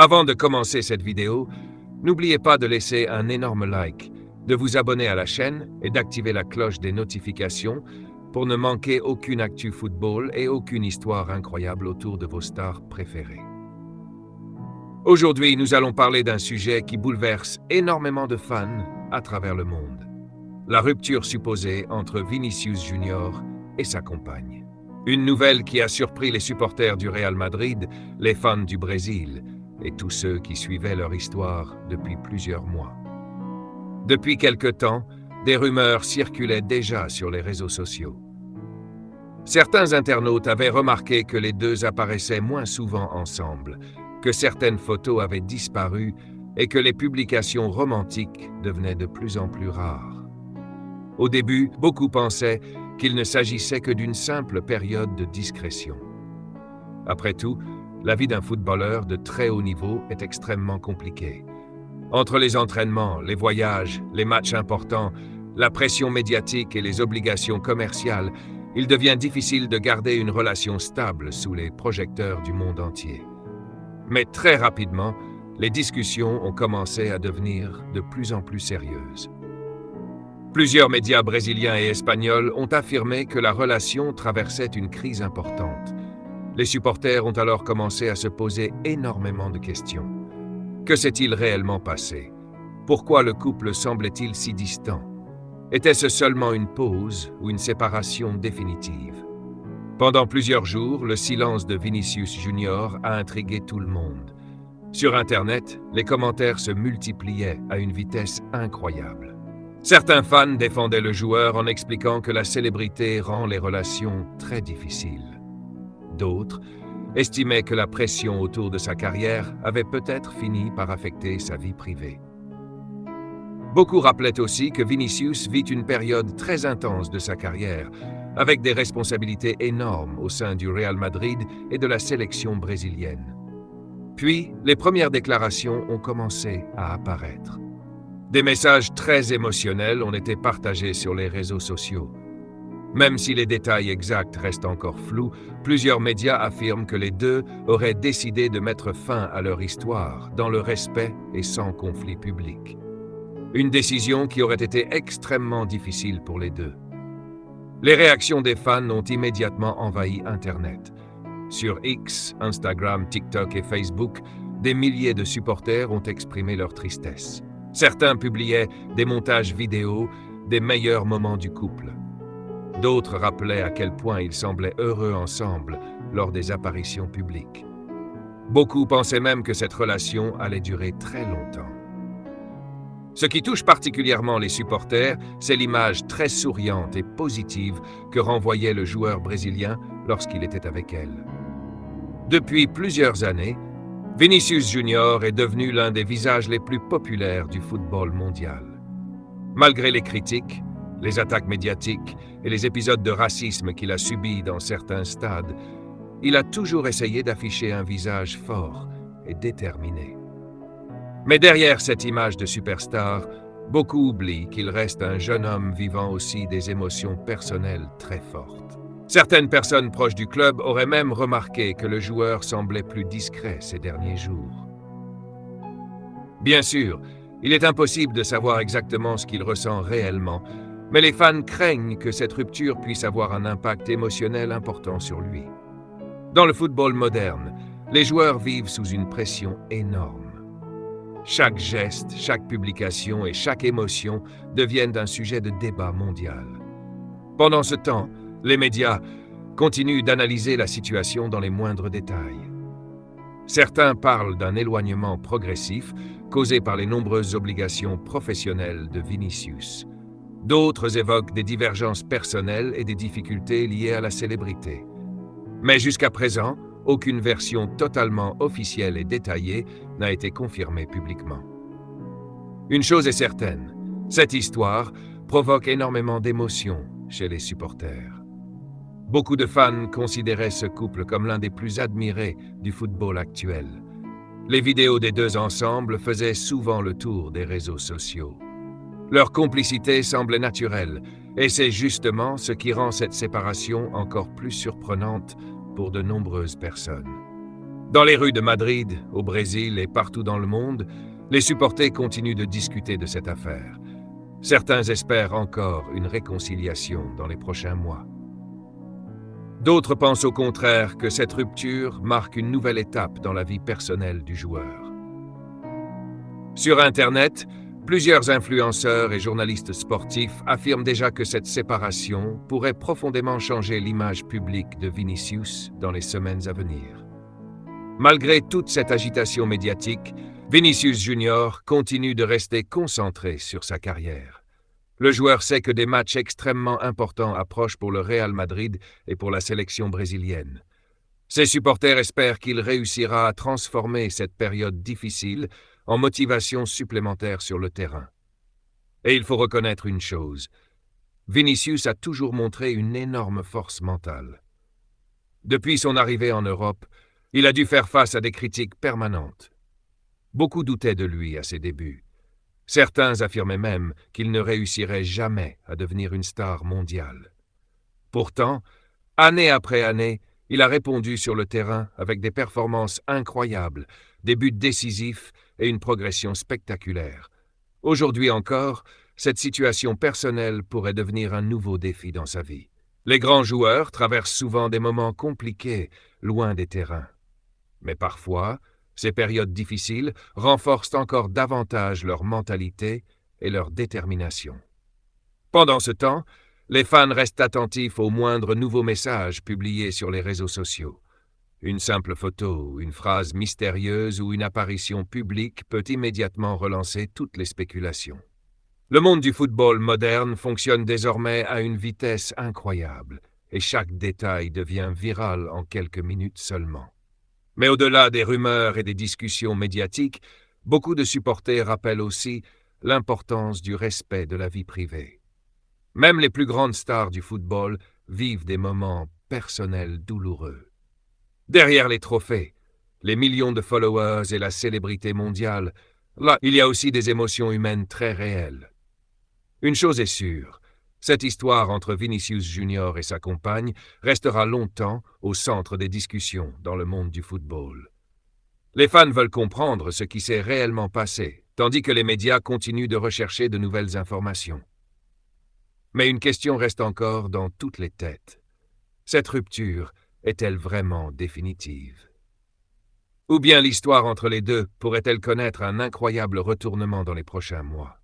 Avant de commencer cette vidéo, n'oubliez pas de laisser un énorme like, de vous abonner à la chaîne et d'activer la cloche des notifications pour ne manquer aucune actu football et aucune histoire incroyable autour de vos stars préférées. Aujourd'hui, nous allons parler d'un sujet qui bouleverse énormément de fans à travers le monde. La rupture supposée entre Vinicius Junior et sa compagne. Une nouvelle qui a surpris les supporters du Real Madrid, les fans du Brésil et tous ceux qui suivaient leur histoire depuis plusieurs mois. Depuis quelque temps, des rumeurs circulaient déjà sur les réseaux sociaux. Certains internautes avaient remarqué que les deux apparaissaient moins souvent ensemble, que certaines photos avaient disparu et que les publications romantiques devenaient de plus en plus rares. Au début, beaucoup pensaient qu'il ne s'agissait que d'une simple période de discrétion. Après tout, la vie d'un footballeur de très haut niveau est extrêmement compliquée. Entre les entraînements, les voyages, les matchs importants, la pression médiatique et les obligations commerciales, il devient difficile de garder une relation stable sous les projecteurs du monde entier. Mais très rapidement, les discussions ont commencé à devenir de plus en plus sérieuses. Plusieurs médias brésiliens et espagnols ont affirmé que la relation traversait une crise importante. Les supporters ont alors commencé à se poser énormément de questions. Que s'est-il réellement passé? Pourquoi le couple semblait-il si distant? Était-ce seulement une pause ou une séparation définitive? Pendant plusieurs jours, le silence de Vinicius Junior a intrigué tout le monde. Sur Internet, les commentaires se multipliaient à une vitesse incroyable. Certains fans défendaient le joueur en expliquant que la célébrité rend les relations très difficiles. D'autres estimaient que la pression autour de sa carrière avait peut-être fini par affecter sa vie privée. Beaucoup rappelaient aussi que Vinicius vit une période très intense de sa carrière, avec des responsabilités énormes au sein du Real Madrid et de la sélection brésilienne. Puis, les premières déclarations ont commencé à apparaître. Des messages très émotionnels ont été partagés sur les réseaux sociaux. Même si les détails exacts restent encore flous, plusieurs médias affirment que les deux auraient décidé de mettre fin à leur histoire dans le respect et sans conflit public. Une décision qui aurait été extrêmement difficile pour les deux. Les réactions des fans ont immédiatement envahi Internet. Sur X, Instagram, TikTok et Facebook, des milliers de supporters ont exprimé leur tristesse. Certains publiaient des montages vidéo des meilleurs moments du couple. D'autres rappelaient à quel point ils semblaient heureux ensemble lors des apparitions publiques. Beaucoup pensaient même que cette relation allait durer très longtemps. Ce qui touche particulièrement les supporters, c'est l'image très souriante et positive que renvoyait le joueur brésilien lorsqu'il était avec elle. Depuis plusieurs années, Vinicius Junior est devenu l'un des visages les plus populaires du football mondial. Malgré les critiques, les attaques médiatiques et les épisodes de racisme qu'il a subis dans certains stades, il a toujours essayé d'afficher un visage fort et déterminé. Mais derrière cette image de superstar, beaucoup oublient qu'il reste un jeune homme vivant aussi des émotions personnelles très fortes. Certaines personnes proches du club auraient même remarqué que le joueur semblait plus discret ces derniers jours. Bien sûr, il est impossible de savoir exactement ce qu'il ressent réellement, mais les fans craignent que cette rupture puisse avoir un impact émotionnel important sur lui. Dans le football moderne, les joueurs vivent sous une pression énorme. Chaque geste, chaque publication et chaque émotion deviennent un sujet de débat mondial. Pendant ce temps, les médias continuent d'analyser la situation dans les moindres détails. Certains parlent d'un éloignement progressif causé par les nombreuses obligations professionnelles de Vinicius. D'autres évoquent des divergences personnelles et des difficultés liées à la célébrité. Mais jusqu'à présent, aucune version totalement officielle et détaillée n'a été confirmée publiquement. Une chose est certaine, cette histoire provoque énormément d'émotions chez les supporters. Beaucoup de fans considéraient ce couple comme l'un des plus admirés du football actuel. Les vidéos des deux ensemble faisaient souvent le tour des réseaux sociaux. Leur complicité semblait naturelle, et c'est justement ce qui rend cette séparation encore plus surprenante pour de nombreuses personnes. Dans les rues de Madrid, au Brésil et partout dans le monde, les supporters continuent de discuter de cette affaire. Certains espèrent encore une réconciliation dans les prochains mois. D'autres pensent au contraire que cette rupture marque une nouvelle étape dans la vie personnelle du joueur. Sur Internet, plusieurs influenceurs et journalistes sportifs affirment déjà que cette séparation pourrait profondément changer l'image publique de Vinicius dans les semaines à venir. Malgré toute cette agitation médiatique, Vinicius Junior continue de rester concentré sur sa carrière. Le joueur sait que des matchs extrêmement importants approchent pour le Real Madrid et pour la sélection brésilienne. Ses supporters espèrent qu'il réussira à transformer cette période difficile en motivation supplémentaire sur le terrain. Et il faut reconnaître une chose, Vinicius a toujours montré une énorme force mentale. Depuis son arrivée en Europe, il a dû faire face à des critiques permanentes. Beaucoup doutaient de lui à ses débuts. Certains affirmaient même qu'il ne réussirait jamais à devenir une star mondiale. Pourtant, année après année, il a répondu sur le terrain avec des performances incroyables, des buts décisifs et une progression spectaculaire. Aujourd'hui encore, cette situation personnelle pourrait devenir un nouveau défi dans sa vie. Les grands joueurs traversent souvent des moments compliqués, loin des terrains. Mais parfois, ces périodes difficiles renforcent encore davantage leur mentalité et leur détermination. Pendant ce temps, les fans restent attentifs aux moindres nouveaux messages publiés sur les réseaux sociaux. Une simple photo, une phrase mystérieuse ou une apparition publique peut immédiatement relancer toutes les spéculations. Le monde du football moderne fonctionne désormais à une vitesse incroyable et chaque détail devient viral en quelques minutes seulement. Mais au-delà des rumeurs et des discussions médiatiques, beaucoup de supporters rappellent aussi l'importance du respect de la vie privée. Même les plus grandes stars du football vivent des moments personnels douloureux. Derrière les trophées, les millions de followers et la célébrité mondiale, là, il y a aussi des émotions humaines très réelles. Une chose est sûre, cette histoire entre Vinicius Junior et sa compagne restera longtemps au centre des discussions dans le monde du football. Les fans veulent comprendre ce qui s'est réellement passé, tandis que les médias continuent de rechercher de nouvelles informations. Mais une question reste encore dans toutes les têtes. Cette rupture est-elle vraiment définitive? Ou bien l'histoire entre les deux pourrait-elle connaître un incroyable retournement dans les prochains mois?